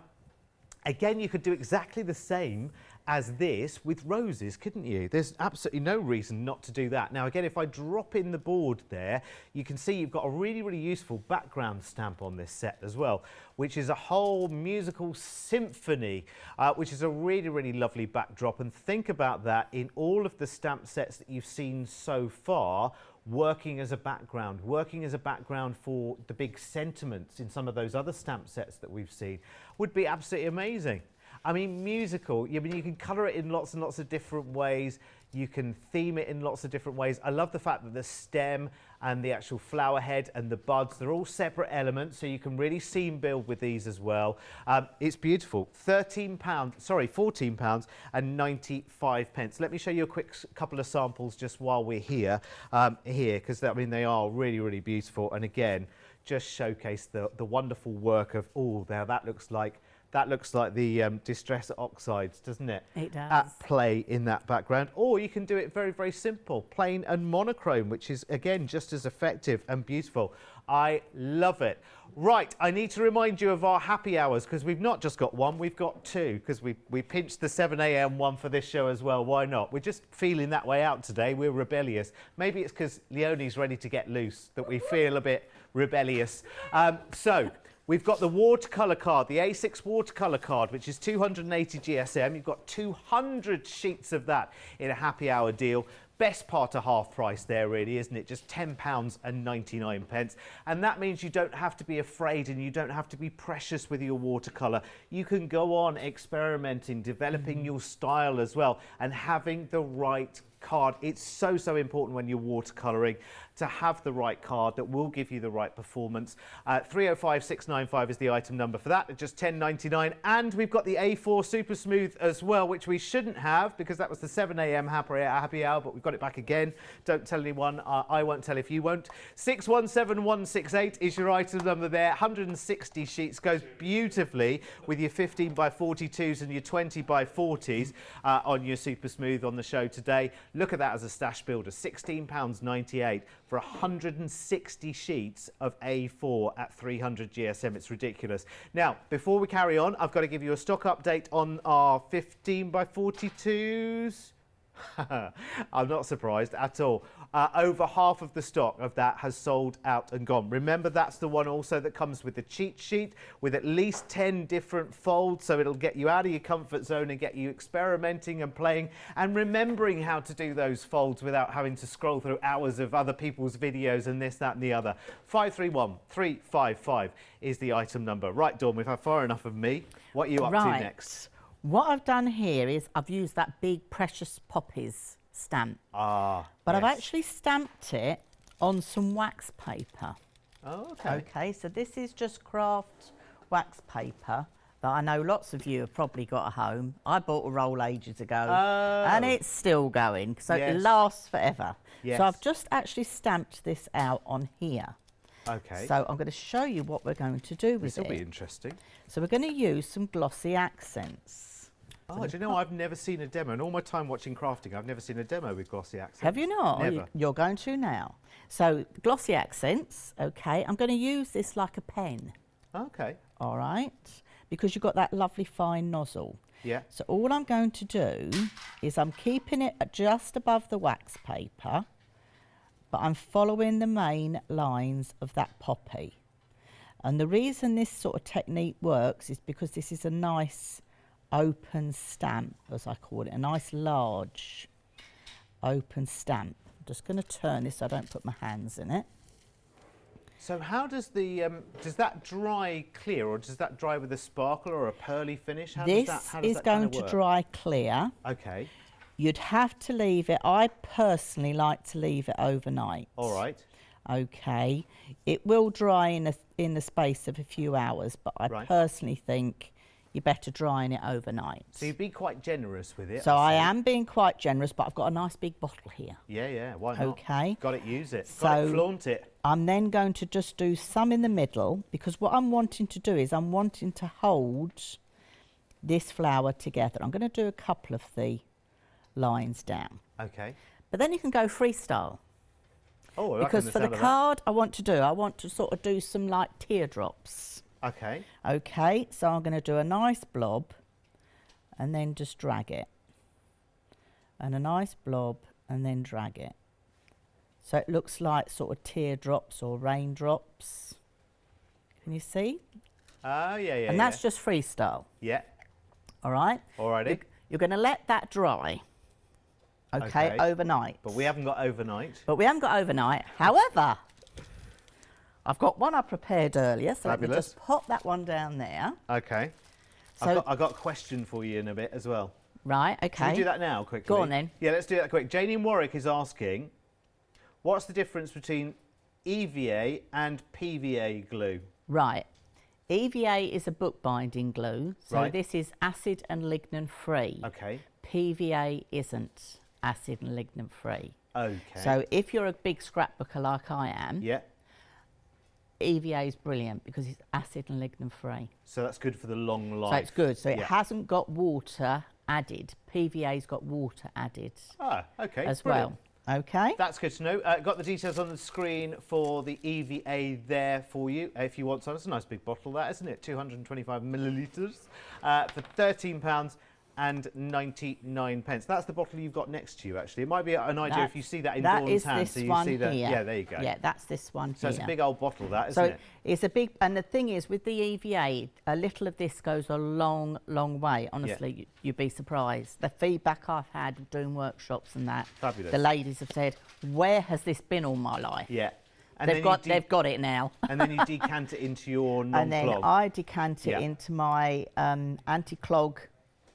Again, you could do exactly the same as this with roses, couldn't you? There's absolutely no reason not to do that. Now, again, if I drop in the board there, you can see you've got a really, really useful background stamp on this set as well, which is a whole musical symphony, which is a really, really lovely backdrop. And think about that in all of the stamp sets that you've seen so far, working as a background for the big sentiments in some of those other stamp sets that we've seen would be absolutely amazing. I mean, musical. I mean, you can colour it in lots and lots of different ways. You can theme it in lots of different ways. I love the fact that the stem and the actual flower head and the buds, they're all separate elements, so you can really seam build with these as well. It's beautiful. £14 and 95 pence. Let me show you a quick couple of samples just while we're here, because I mean, they are really, really beautiful. And again, just showcase the wonderful work of, that looks like the distress oxides, doesn't it? It does. At play in that background. Or you can do it very, very simple, plain and monochrome, which is, again, just as effective and beautiful. I love it. Right, I need to remind you of our happy hours, because we've not just got one, we've got two, because we pinched the 7 a.m. one for this show as well. Why not? We're just feeling that way out today. We're rebellious. Maybe it's because Leonie's ready to get loose that we feel a bit rebellious. We've got the watercolour card, the A6 watercolour card, which is 280 GSM. You've got 200 sheets of that in a happy hour deal. Best part of half price there, really, isn't it? Just £10 and 99 pence. And that means you don't have to be afraid and you don't have to be precious with your watercolour. You can go on experimenting, developing your style as well, and having the right card. It's so, so important when you're watercolouring to have the right card that will give you the right performance. 305695 is the item number for that, at just £10.99. And we've got the A4 Super Smooth as well, which we shouldn't have because that was the 7 a.m. happy hour, but we've got it back again. Don't tell anyone. I won't tell if you won't. 617168 is your item number there. 160 sheets, goes beautifully with your 15 by 42s and your 20 by 40s on your Super Smooth on the show today. Look at that as a stash builder, £16.98 for 160 sheets of A4 at 300 GSM. It's ridiculous. Now, before we carry on, I've got to give you a stock update on our 15 by 42s. I'm not surprised at all. Over half of the stock of that has sold out and gone. Remember, that's the one also that comes with the cheat sheet with at least 10 different folds, so it'll get you out of your comfort zone and get you experimenting and playing and remembering how to do those folds without having to scroll through hours of other people's videos and this, that and the other. 531355 is the item number. Right, Dawn, we've had far enough of me. What are you up to next? What I've done here is I've used that big Precious Poppies stamp. But yes, I've actually stamped it on some wax paper. Oh, okay. Okay, so this is just craft wax paper that I know lots of you have probably got at home. I bought a roll ages ago and it's still going, so it lasts forever. Yes. So I've just actually stamped this out on here. Okay. So I'm going to show you what we're going to do with it. This will be interesting. So we're going to use some glossy accents. Oh, do you know, I've never seen a demo. In all my time watching crafting, I've never seen a demo with glossy accents. Have you not? Never. You're going to now. So glossy accents, okay. I'm going to use this like a pen. Okay. All right. Because you've got that lovely fine nozzle. Yeah. So all I'm going to do is I'm keeping it just above the wax paper, but I'm following the main lines of that poppy. And the reason this sort of technique works is because this is a nice open stamp, as I call it, a nice large open stamp. I'm just going to turn this so I don't put my hands in it. So how does the does that dry clear, or does that dry with a sparkle or a pearly finish? How This does that is going to dry clear. Okay. You'd have to leave it. I personally like to leave it overnight. All right. Okay. It will dry in the space of a few hours, but I personally think you're better drying it overnight. So you'd be quite generous with it. So I am being quite generous, but I've got a nice big bottle here. Yeah, yeah, why not? Okay. Got it, use it. So got it, flaunt it. I'm then going to just do some in the middle, because what I'm wanting to do is I'm wanting to hold this flower together. I'm going to do a couple of the lines down. Okay. But then you can go freestyle. Oh, because for the card I want to sort of do some like teardrops. Okay. Okay, so I'm going to do a nice blob and then just drag it. And a nice blob and then drag it. So it looks like sort of teardrops or raindrops. Can you see? Oh, yeah, yeah. And that's just freestyle. Yeah. All right? Alrighty. You're going to let that dry. Okay, overnight. But we haven't got overnight. However, I've got one I prepared earlier, so let me Fabulous. just pop that one down there. Okay. So I've got a question for you in a bit as well. Right, okay. Can we do that now, quickly? Go on then. Yeah, let's do that quick. Janie in Warwick is asking, what's the difference between EVA and PVA glue? Right. EVA is a bookbinding glue, so Right. this is acid and lignin free. Okay. PVA isn't acid and lignin free. Okay. So if you're a big scrapbooker like I am, yeah. EVA is brilliant because it's acid and lignin free. So that's good for the long life. So it's good. So it Yeah. hasn't got water added. PVA's got water added Ah, okay. as Brilliant. well. Okay. That's good to know. Got the details on the screen for the EVA there for you if you want some. It's a nice big bottle, that, isn't it? 225 millilitres for £13.99. That's the bottle you've got next to you, actually. It might be an idea if you see that in Dawn's hand. This so you one see that. here. Yeah, there you go. Yeah, that's this one So here. it's a big old bottle, that, isn't So it? it's a big, and the thing is, with the EVA, a little of this goes a long, long way. Honestly, you'd be surprised. The feedback I've had doing workshops and that, Fabulous. the ladies have said, "Where has this been all my life?" Yeah. And They've got it now. and then you decant it into your non-clog. And then I decant it Yeah. into my anti-clog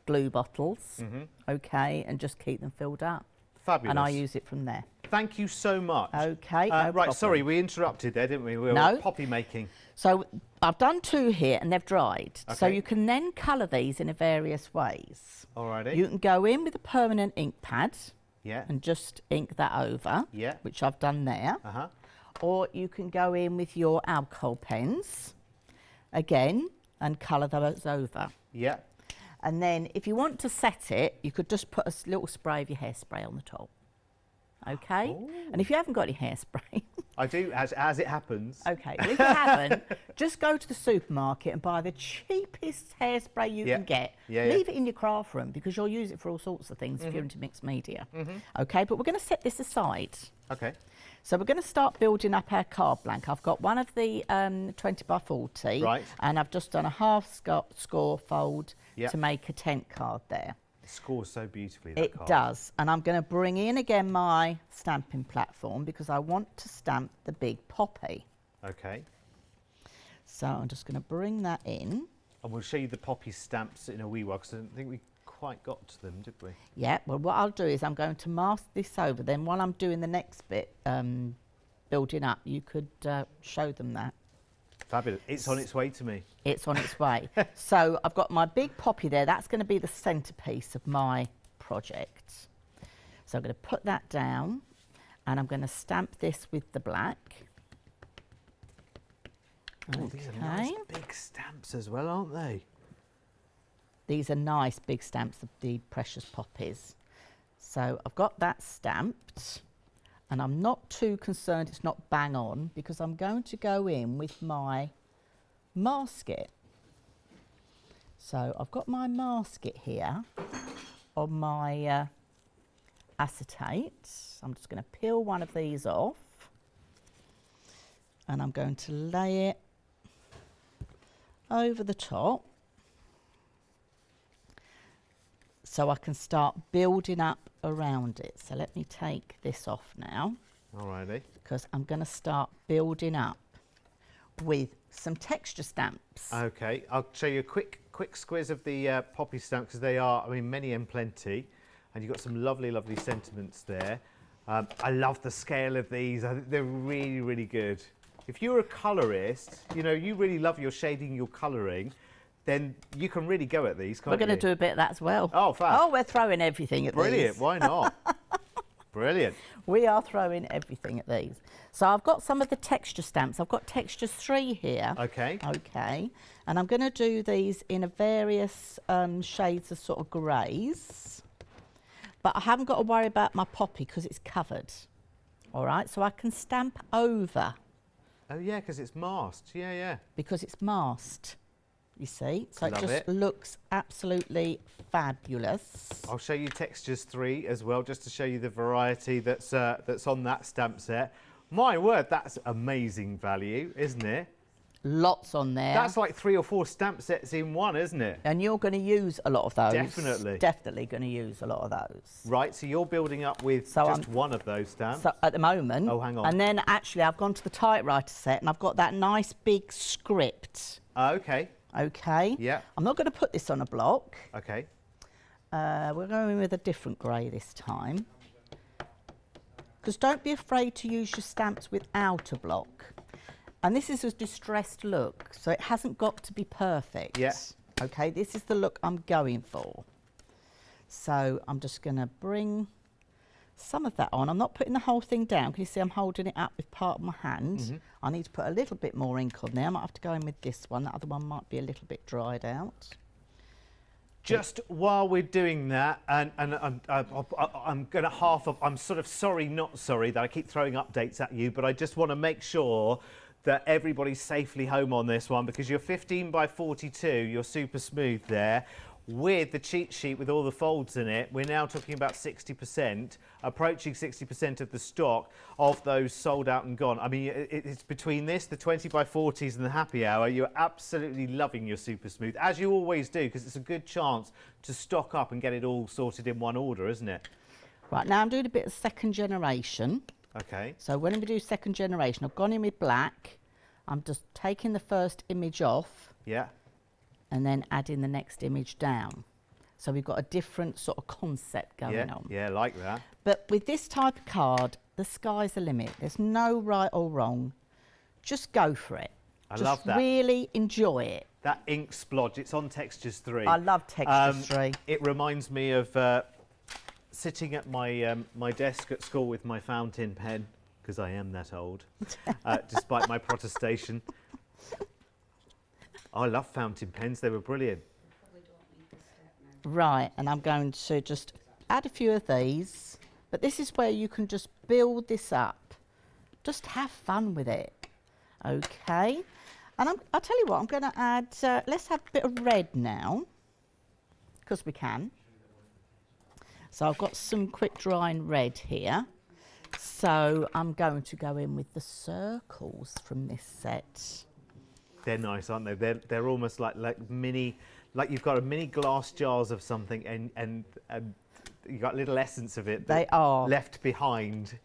glue bottles, okay, and just keep them filled up. Fabulous. And I use it from there. Thank you so much. Okay, no right, problem. sorry, we interrupted there, didn't we? We were No. poppy making. So I've done 2 here and they've dried. So Okay. you can then colour these in various ways. Alrighty. You can go in with a permanent ink pad Yeah. and just ink that over, Yeah. which I've done there. Uh-huh. Or you can go in with your alcohol pens, again, and colour those over. Yeah. And then if you want to set it, you could just put a little spray of your hairspray on the top. Okay? Ooh. And if you haven't got any hairspray, I do, as it happens. okay, well, if you haven't, just go to the supermarket and buy the cheapest hairspray you Yeah. can get. Yeah, yeah. Leave it in your craft room because you'll use it for all sorts of things if you're into mixed media. Okay, but we're going to set this aside. Okay. So we're going to start building up our card blank. I've got one of the 20 by 40, Right. and I've just done a half score fold Yeah. to make a tent card there. It scores so beautifully, that It card. does, and I'm going to bring in again my stamping platform because I want to stamp the big poppy. Okay. So I'm just going to bring that in. And we'll show you the poppy stamps in a wee while, because I don't think we quite got to them, did we? Yeah, well, what I'll do is I'm going to mask this over. Then while I'm doing the next bit, building up, you could show them that. Fabulous. It's on its way to me. It's on its way. So I've got my big poppy there. That's going to be the centrepiece of my project. So I'm going to put that down and I'm going to stamp this with the black. Oh, these are nice big stamps as well, aren't they? These are nice big stamps of the precious poppies. So I've got that stamped. And I'm not too concerned it's not bang on because I'm going to go in with my masket. So I've got my masket here on my acetate. I'm just going to peel one of these off and I'm going to lay it over the top so I can start building up around it. So let me take this off now. Alrighty. Because I'm going to start building up with some texture stamps. Okay, I'll show you a quick squiz of the poppy stamp because they are, I mean, many and plenty, and you've got some lovely, lovely sentiments there. I love the scale of these. I think they're really, really good. If you're a colourist, you know, you really love your shading, your colouring, then you can really go at these, can't you? We're going to do a bit of that as well. Oh, fab. Oh, we're throwing everything at Brilliant, these. why not? Brilliant. We are throwing everything at these. So I've got some of the texture stamps. I've got texture 3 here. Okay. Okay. And I'm going to do these in a various shades of sort of greys. But I haven't got to worry about my poppy because it's covered. All right, so I can stamp over. Oh, yeah, because it's masked. Yeah, yeah. Because it's masked. You see, so Love it just it. looks absolutely fabulous. I'll show you textures 3 as well, just to show you the variety that's on that stamp set. My word, that's amazing value, isn't it? Lots on there. That's like 3 or 4 stamp sets in one, isn't it? And you're going to use a lot of those. Definitely. Definitely going to use a lot of those. Right, so you're building up with So just one of those stamps. So at the moment. Oh, hang on. And then actually I've gone to the typewriter set and I've got that nice big script. Okay. Okay. Yeah. I'm not going to put this on a block. Okay. We're going with a different grey this time. Because don't be afraid to use your stamps without a block. And this is a distressed look, so it hasn't got to be perfect. Yes. Okay, this is the look I'm going for. So I'm just going to bring some of that on. I'm not putting the whole thing down. Can you see I'm holding it up with part of my hand? I need to put a little bit more ink on there. I might have to go in with this one. That other one might be a little bit dried out. Just while we're doing that, and I'm going to half up. I'm sort of sorry, not sorry that I keep throwing updates at you, but I just want to make sure that everybody's safely home on this one, because you're 15 by 42, you're super smooth there. With the cheat sheet with all the folds in it, we're now talking about 60%, approaching 60% of the stock of those sold out and gone. I mean, it's between this, the 20 by 40s and the happy hour, you're absolutely loving your super smooth, as you always do, because it's a good chance to stock up and get it all sorted in one order, isn't it? Right, now I'm doing a bit of second generation. Okay. So when we do second generation, I've gone in with black. I'm just taking the first image off. Yeah. And then adding the next image down. So we've got a different sort of concept going on. Yeah, like that. But with this type of card, the sky's the limit. There's no right or wrong. Just go for it. I love that. Just really enjoy it. That ink splodge, it's on Textures 3. I love Textures 3. It reminds me of sitting at my my desk at school with my fountain pen, because I am that old, despite my protestation. I love fountain pens, they were brilliant. Right, and I'm going to just add a few of these, but this is where you can just build this up. Just have fun with it, okay? And I'll tell you what, I'm going to add, let's have a bit of red now, because we can. So I've got some quick drying red here. So I'm going to go in with the circles from this set. They're nice, aren't they? They're almost like mini, like you've got a mini glass jars of something, and you've got little essence of it. They are left behind.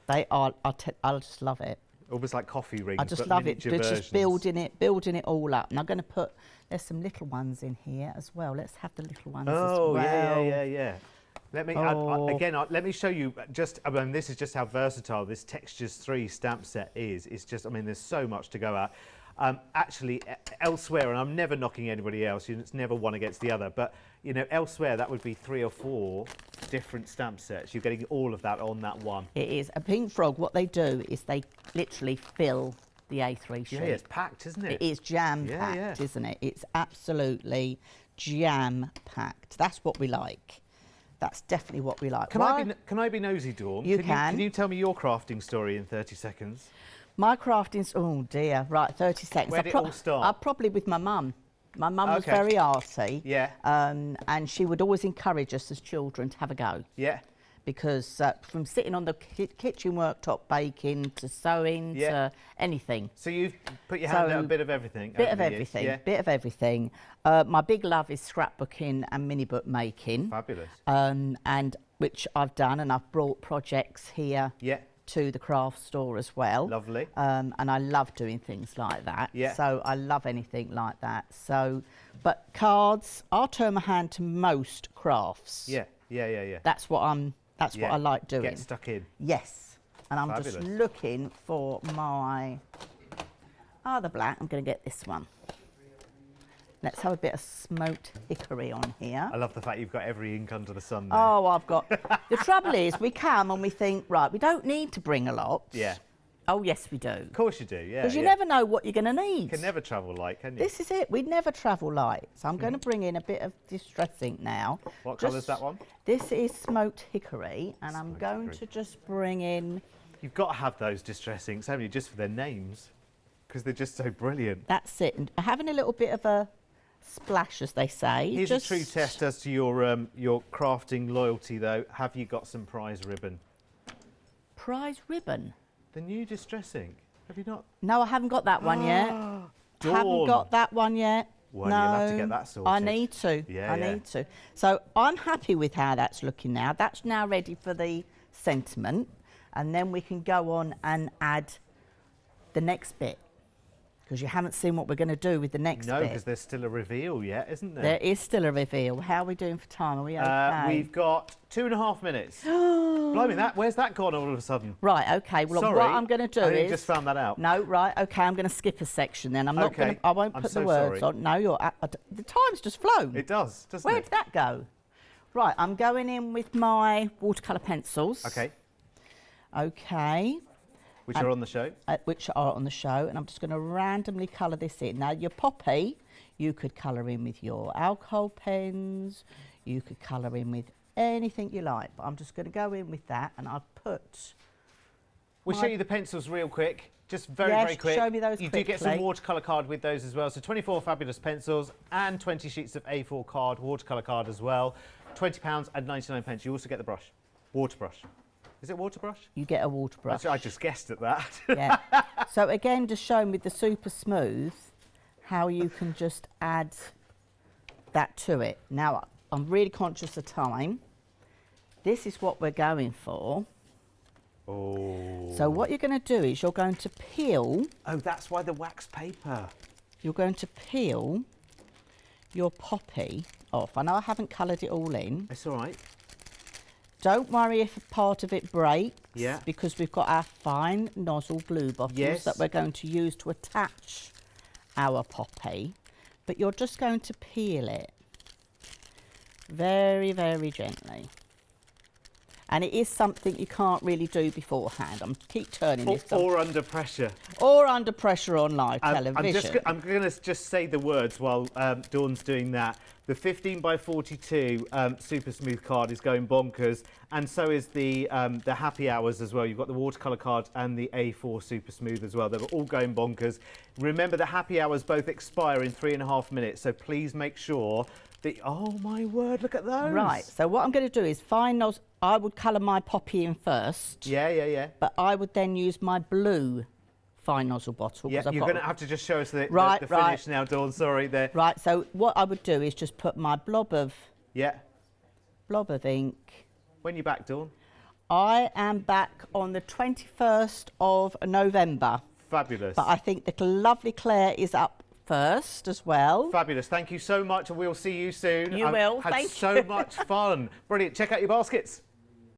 They are. I just love it. Almost like coffee rings. I just love it. They're just building it all up. And I'm going to put. There's some little ones in here as well. Let's have the little ones as well. Oh yeah. Let me again. Let me show you. Just, I mean, this is just how versatile this Textures 3 stamp set is. It's just, I mean, there's so much to go at. Actually, elsewhere, and I'm never knocking anybody else, it's never one against the other, but, you know, elsewhere that would be 3 or 4 different stamp sets. You're getting all of that on that one. It is. A Pink Frog, what they do is they literally fill the A3 sheet. Yeah, it's packed, isn't it? It is jam-packed, isn't it? It's absolutely jam-packed. That's what we like. That's definitely what we like. Can I be nosy, Dawn? You can. Can you tell me your crafting story in 30 seconds? My crafting's, oh dear, right, 30 seconds. Where did it all start? Probably with my mum. My mum was very arty. Yeah. And she would always encourage us as children to have a go. Yeah. Because from sitting on the kitchen worktop baking to sewing to anything. So you've put your hand out a bit of everything. Bit of everything. My big love is scrapbooking and mini book making. Fabulous. And which I've done, and I've brought projects here. Yeah. To the craft store as well. Lovely. And I love doing things like that. Yeah. So I love anything like that. So, but cards, I'll turn my hand to most crafts. Yeah. That's what I like doing. Get stuck in. Yes. And I'm Fabulous. just looking for my other black. I'm going to get this one. Let's have a bit of smoked hickory on here. I love the fact you've got every ink under the sun there. Oh, I've got... The trouble is, we come and we think, right, we don't need to bring a lot. Yeah. Oh, yes, we do. Of course you do, yeah. Because you never know what you're going to need. You can never travel light, can you? This is it. We never travel light. So I'm going to bring in a bit of distress ink now. What colour's that one? This is smoked hickory, and I'm going to just bring in... You've got to have those distress inks, haven't you, just for their names, because they're just so brilliant. That's it. And having a little bit of a splash, as they say. Here's a true test as to your crafting loyalty, though. Have you got some prize ribbon? Prize ribbon? The new distress ink. Have you not? No, I haven't got that one yet. Dawn. Haven't got that one yet. Well, no, you'll have to get that sorted. I need to. Yeah, I need to. So I'm happy with how that's looking now. That's now ready for the sentiment, and then we can go on and add the next bit. because you haven't seen what we're going to do with the next bit. No, because there's still a reveal yet, isn't there? There is still a reveal. How are we doing for time? Are we okay? We've got 2.5 minutes. Blimey, where's that gone all of a sudden? Right, okay. Well, Sorry, what I'm going to do I only is... just found that out. No, right, okay, I'm going to skip a section then. I'm not going to... I won't put the words sorry. on. No, the time's just flown. It does, doesn't Where it? did that go? Right, I'm going in with my watercolour pencils. Okay. Okay. Which are on the show. Which are on the show, and I'm just going to randomly colour this in. Now, your poppy, you could colour in with your alcohol pens, you could colour in with anything you like, but I'm just going to go in with that, and I've put... We'll show you the pencils real quick, just very quick. Show me those You quickly. do get some watercolour card with those as well, so 24 fabulous pencils and 20 sheets of A4 card, watercolour card as well. £20 and 99p. You also get the brush, water brush. Is it water brush? You get a water brush. I just guessed at that. Yeah. So again, just showing with the super smooth how you can just add that to it. Now, I'm really conscious of time. This is what we're going for. Oh. So what you're going to do is you're going to peel. Oh, that's why the wax paper. You're going to peel your poppy off. I know I haven't coloured it all in. It's all right. Don't worry if a part of it breaks, Yeah. because we've got our fine nozzle glue bottles that we're going to use to attach our poppy. But you're just going to peel it very, very gently. And it is something you can't really do beforehand. I'm keep turning this. Or under pressure. Or under pressure on live television. I'm going to just say the words while Dawn's doing that. The 15 by 42 super smooth card is going bonkers, and so is the happy hours as well. You've got the watercolour card and the A4 super smooth as well. They're all going bonkers. Remember, the happy hours both expire in 3.5 minutes, so please make sure that... Oh my word, look at those. Right, so what I'm going to do is fine nozzle. I would colour my poppy in first. Yeah. But I would then use my blue fine nozzle bottle. Yeah, you're going to have to just show us the finish now, Dawn. Sorry, there. Right, so what I would do is just put my blob of ink. When you're back, Dawn? I am back on the 21st of November. Fabulous. But I think the lovely Claire is up first as well. Fabulous. Thank you so much, and we'll see you soon. You will. Had Thank so much fun. Brilliant. Check out your baskets.